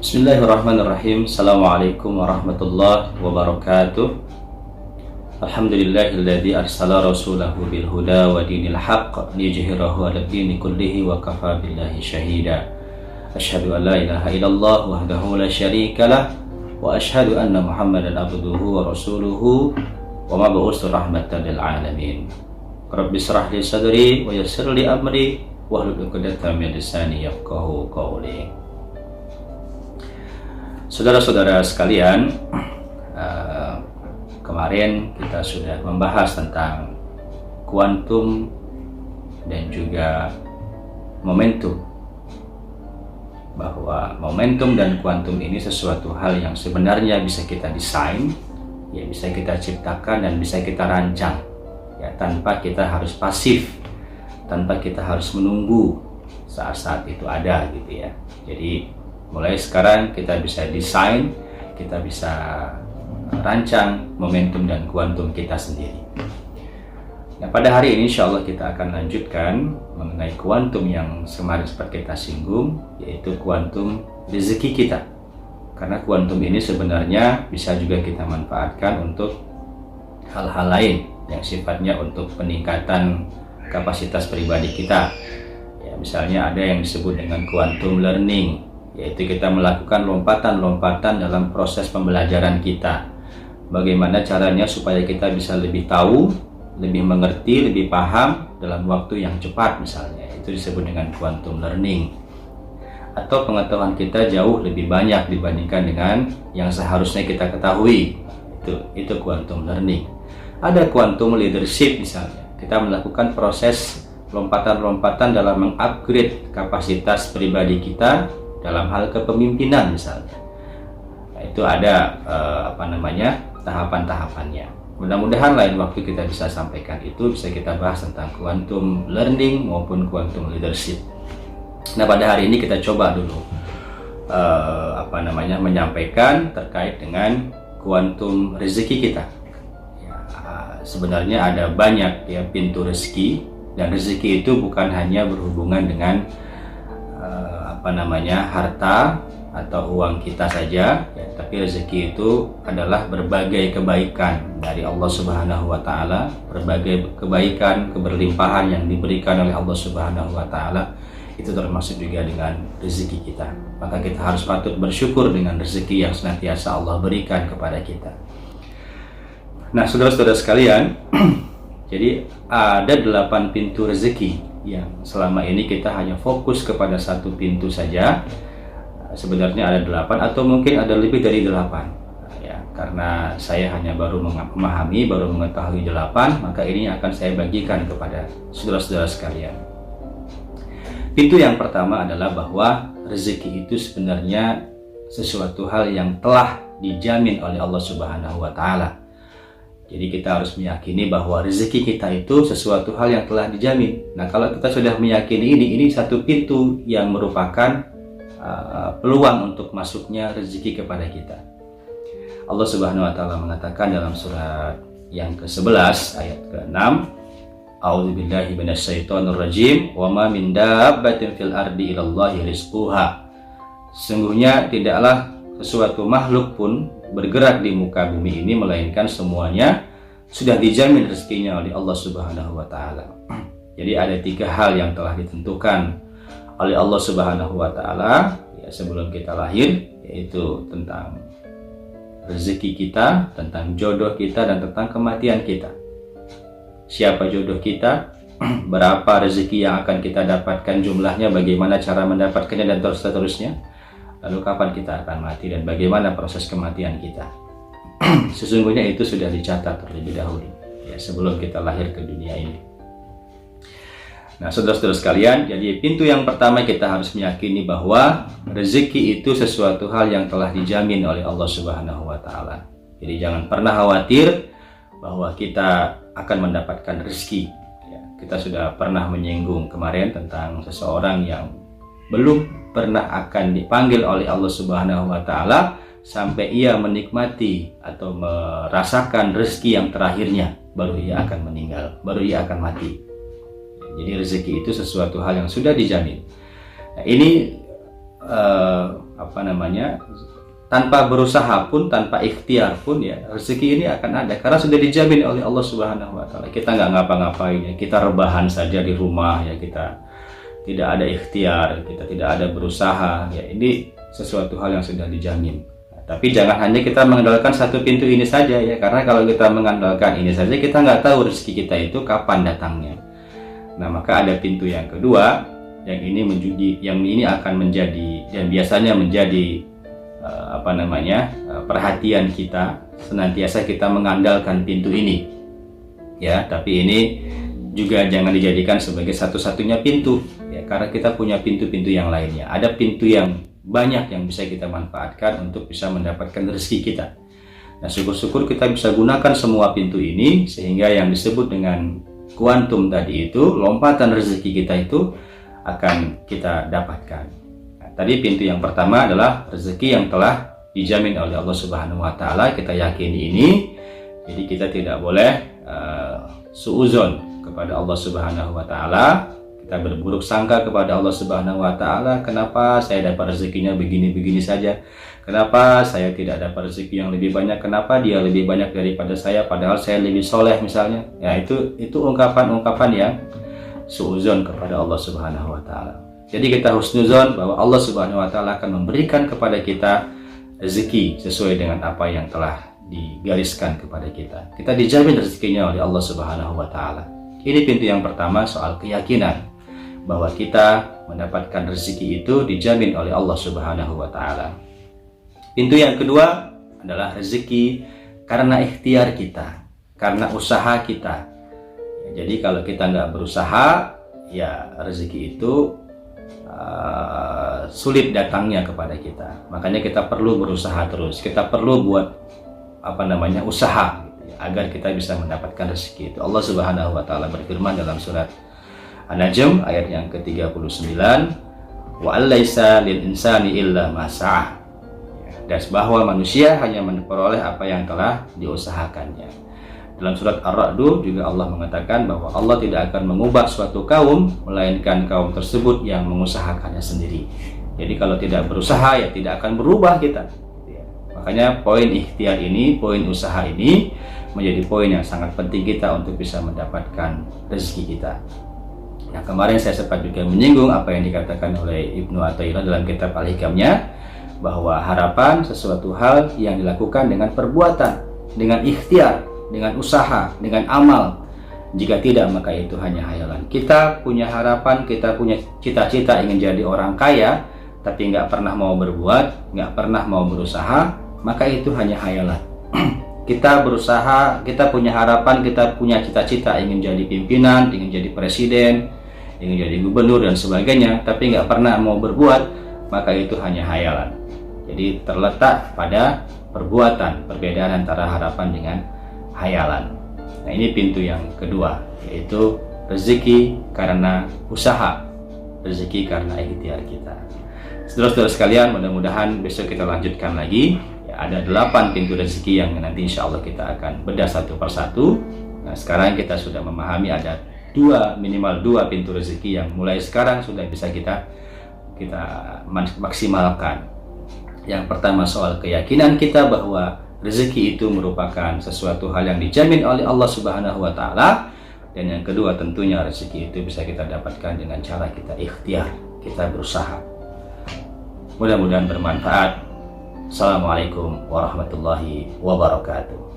Bismillahirrahmanirrahim. Assalamualaikum warahmatullahi wabarakatuh. Alhamdulillahilladzi arsala rasulahu bil huda wa dinil haqq liyuzhirahu 'ala dini kullihi wa kafa billahi syahida. Asyhadu an la ilaha illallah wahdahu la syarika lah wa asyhadu anna Muhammadan abduhu wa rasuluhu wa mab'utsur rahmatan lil alamin. Rabbi shrah li sadri wa yassir li amri wahlul 'uqdatam min lisani yafqahu qawli. Saudara-saudara sekalian, kemarin kita sudah membahas tentang kuantum dan juga momentum, bahwa momentum dan kuantum ini sesuatu hal yang sebenarnya bisa kita desain, ya bisa kita ciptakan dan bisa kita rancang, ya tanpa kita harus pasif, tanpa kita harus menunggu saat-saat itu ada gitu ya. Jadi mulai sekarang kita bisa desain, kita bisa rancang momentum dan kuantum kita sendiri. Nah, pada hari ini insya Allah kita akan lanjutkan mengenai kuantum yang kemarin sempat kita singgung, yaitu kuantum rezeki kita. Karena kuantum ini sebenarnya bisa juga kita manfaatkan untuk hal-hal lain yang sifatnya untuk peningkatan kapasitas pribadi kita. Ya, misalnya ada yang disebut dengan quantum learning, yaitu kita melakukan lompatan-lompatan dalam proses pembelajaran kita. Bagaimana caranya supaya kita bisa lebih tahu, lebih mengerti, lebih paham dalam waktu yang cepat misalnya. Itu disebut dengan quantum learning. Atau pengetahuan kita jauh lebih banyak dibandingkan dengan yang seharusnya kita ketahui. Itu quantum learning. Ada quantum leadership misalnya. Kita melakukan proses lompatan-lompatan dalam mengupgrade kapasitas pribadi kita dalam hal kepemimpinan misalnya. Nah, itu ada tahapan-tahapannya. Mudah-mudahan lain waktu kita bisa sampaikan itu, bisa kita bahas tentang quantum learning maupun quantum leadership. Nah, pada hari ini kita coba dulu menyampaikan terkait dengan quantum rezeki kita. Ya, sebenarnya ada banyak ya pintu rezeki, dan rezeki itu bukan hanya berhubungan dengan harta atau uang kita saja, ya, tapi rezeki itu adalah berbagai kebaikan dari Allah Subhanahu wa taala, berbagai kebaikan, keberlimpahan yang diberikan oleh Allah Subhanahu wa taala, itu termasuk juga dengan rezeki kita. Maka kita harus patut bersyukur dengan rezeki yang senantiasa Allah berikan kepada kita. Nah, saudara-saudara sekalian, jadi ada 8 pintu rezeki yang selama ini kita hanya fokus kepada satu pintu saja. Sebenarnya ada 8 atau mungkin ada lebih dari 8 ya, karena saya hanya baru memahami, baru mengetahui 8, maka ini akan saya bagikan kepada saudara-saudara sekalian. Pintu yang pertama adalah bahwa rezeki itu sebenarnya sesuatu hal yang telah dijamin oleh Allah Subhanahu wa taala. Jadi kita harus meyakini bahwa rezeki kita itu sesuatu hal yang telah dijamin. Nah, kalau kita sudah meyakini ini satu pintu yang merupakan peluang untuk masuknya rezeki kepada kita. Allah Subhanahu wa taala mengatakan dalam surat yang ke-11 ayat ke-6, A'udzubillahi minasyaitonir rajim, wa ma min dabbatin fil ardi ilallahi rizquha. Sesungguhnya tidaklah sesuatu makhluk pun bergerak di muka bumi ini melainkan semuanya sudah dijamin rezekinya oleh Allah Subhanahu wa taala. Jadi ada 3 hal yang telah ditentukan oleh Allah Subhanahu wa taala ya sebelum kita lahir, yaitu tentang rezeki kita, tentang jodoh kita, dan tentang kematian kita. Siapa jodoh kita, berapa rezeki yang akan kita dapatkan jumlahnya, bagaimana cara mendapatkannya, dan seterusnya. Lalu kapan kita akan mati dan bagaimana proses kematian kita. Sesungguhnya itu sudah dicatat terlebih dahulu ya sebelum kita lahir ke dunia ini. Nah, saudara-saudara sekalian, jadi pintu yang pertama kita harus meyakini bahwa rezeki itu sesuatu hal yang telah dijamin oleh Allah Subhanahu wa taala. Jadi jangan pernah khawatir bahwa kita akan mendapatkan rezeki ya. Kita sudah pernah menyinggung kemarin tentang seseorang yang belum pernah akan dipanggil oleh Allah Subhanahu wa taala sampai ia menikmati atau merasakan rezeki yang terakhirnya, baru ia akan meninggal, baru ia akan mati. Jadi rezeki itu sesuatu hal yang sudah dijamin. Nah, ini tanpa berusaha pun, tanpa ikhtiar pun ya rezeki ini akan ada karena sudah dijamin oleh Allah Subhanahu wa taala. Kita nggak ngapa-ngapain ya, kita rebahan saja di rumah ya, kita tidak ada ikhtiar, kita tidak ada berusaha ya, ini sesuatu hal yang sudah dijamin. Tapi jangan hanya kita mengandalkan satu pintu ini saja ya, karena kalau kita mengandalkan ini saja kita nggak tahu rezeki kita itu kapan datangnya. Nah, maka ada pintu yang kedua yang ini akan menjadi dan biasanya menjadi perhatian kita, senantiasa kita mengandalkan pintu ini ya. Tapi ini juga jangan dijadikan sebagai satu-satunya pintu ya, karena kita punya pintu-pintu yang lainnya. Ada pintu yang banyak yang bisa kita manfaatkan untuk bisa mendapatkan rezeki kita. Nah, syukur-syukur kita bisa gunakan semua pintu ini sehingga yang disebut dengan kuantum tadi itu, lompatan rezeki kita itu akan kita dapatkan. Tadi pintu yang pertama adalah rezeki yang telah dijamin oleh Allah Subhanahu wa taala, kita yakini ini. Jadi kita tidak boleh suuzon kepada Allah Subhanahu wa taala. Kita berburuk sangka kepada Allah Subhanahu wa taala, kenapa saya dapat rezekinya begini-begini saja? Kenapa saya tidak dapat rezeki yang lebih banyak? Kenapa dia lebih banyak daripada saya padahal saya lebih soleh misalnya? Ya, itu ungkapan-ungkapan yang suuzon kepada Allah Subhanahu wa taala. Jadi kita husnuzon bahwa Allah Subhanahu wa taala akan memberikan kepada kita rezeki sesuai dengan apa yang telah digariskan kepada kita. Kita dijamin rezekinya oleh Allah Subhanahu wa taala. Ini pintu yang pertama, soal keyakinan bahwa kita mendapatkan rezeki itu dijamin oleh Allah Subhanahu wa taala. Pintu yang kedua adalah rezeki karena ikhtiar kita, karena usaha kita. Jadi kalau kita nggak berusaha, ya rezeki itu sulit datangnya kepada kita. Makanya kita perlu berusaha terus. Kita perlu buat usaha gitu ya, agar kita bisa mendapatkan rezeki itu. Allah Subhanahu wa taala berfirman dalam surat An-Najm ayat yang ke-39, wa allaisa lil insani illa ma sa'a. Dan bahwa manusia hanya memperoleh apa yang telah diusahakannya. Dalam surat Ar-Ra'd juga Allah mengatakan bahwa Allah tidak akan mengubah suatu kaum melainkan kaum tersebut yang mengusahakannya sendiri. Jadi kalau tidak berusaha ya tidak akan berubah kita. Makanya poin ikhtiar ini, poin usaha ini menjadi poin yang sangat penting kita untuk bisa mendapatkan rezeki kita. Nah, kemarin saya sempat juga menyinggung apa yang dikatakan oleh Ibnu Athaillah dalam kitab Al-Hikamnya, bahwa harapan sesuatu hal yang dilakukan dengan perbuatan, dengan ikhtiar, dengan usaha, dengan amal. Jika tidak, maka itu hanya hayalan. Kita punya harapan, kita punya cita-cita ingin jadi orang kaya, tapi nggak pernah mau berbuat, nggak pernah mau berusaha, maka itu hanya hayalan. Kita berusaha, kita punya harapan, kita punya cita-cita ingin jadi pimpinan, ingin jadi presiden, ingin jadi gubernur dan sebagainya, tapi nggak pernah mau berbuat, maka itu hanya hayalan. Jadi terletak pada perbuatan, perbedaan antara harapan dengan hayalan. Nah, ini pintu yang kedua, yaitu rezeki karena usaha, rezeki karena ikhtiar kita. Saudara-saudara sekalian, mudah-mudahan besok kita lanjutkan lagi. Ya, ada 8 pintu rezeki yang nanti insya Allah kita akan bedah satu persatu. Nah, sekarang kita sudah memahami ada minimal 2 pintu rezeki yang mulai sekarang sudah bisa kita maksimalkan. Yang pertama soal keyakinan kita bahwa rezeki itu merupakan sesuatu hal yang dijamin oleh Allah Subhanahu wa taala, dan yang kedua tentunya rezeki itu bisa kita dapatkan dengan cara kita ikhtiar, kita berusaha. Mudah-mudahan bermanfaat. Assalamualaikum warahmatullahi wabarakatuh.